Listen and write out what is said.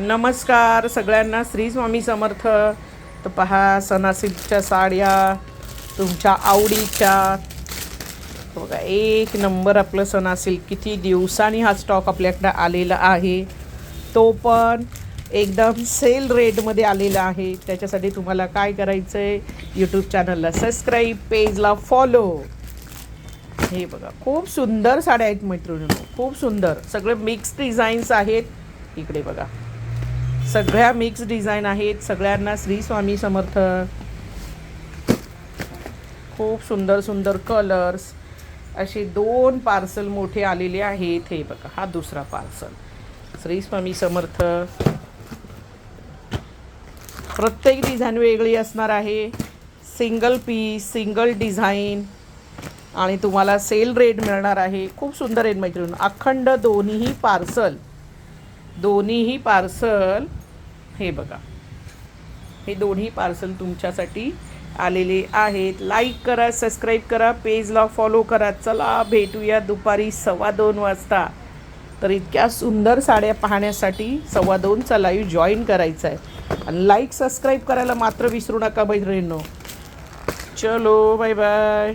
नमस्कार सगळ्यांना, श्री स्वामी समर्थ. तर पहा, सणासिल्कच्या साड्या तुमच्या आवडीच्या. बघा, एक नंबर आपलं सणासिल्क. किती दिवसांनी हा स्टॉक आपल्याकडे आलेला आहे, तो पण एकदम सेल रेटमध्ये आलेला आहे. त्याच्यासाठी तुम्हाला काय करायचं आहे, यूट्यूब चॅनलला सबस्क्राईब, पेजला फॉलो. हे बघा, खूप सुंदर साड्या आहेत मैत्रिणींनो, खूप सुंदर. सगळे मिक्स डिझाईन्स आहेत. इकडे बघा, सगळ्या मिक्स डिझाईन आहेत. सगळ्यांना श्री स्वामी समर्थ. खूप सुंदर सुंदर कलर्स. असे 2 पार्सल मोठे आलेले आहेत. हे बघा, हा दुसरा पार्सल. श्री स्वामी समर्थ. प्रत्येक डिझाईन वेगळी असणार आहे. सिंगल पीस, सिंगल डिझाईन, आणि तुम्हाला सेल रेट मिळणार आहे. खूप सुंदर आहेत मैत्रिणी. अखंड दोन्हीही पार्सल. हे बघा, हे दोन्ही पार्सल तुमच्यासाठी आलेले आहेत. लाईक करा, सबस्क्राईब करा, पेजला फॉलो करा. चला भेटूया दुपारी 2:15 वाजता. तर इतक्या सुंदर साड्या पाहण्यासाठी 2:15चा लाईव्ह जॉईन करायचा आहे. आणि लाईक सबस्क्राईब करायला मात्र विसरू नका मैत्रिणींनो. चलो, बाय बाय.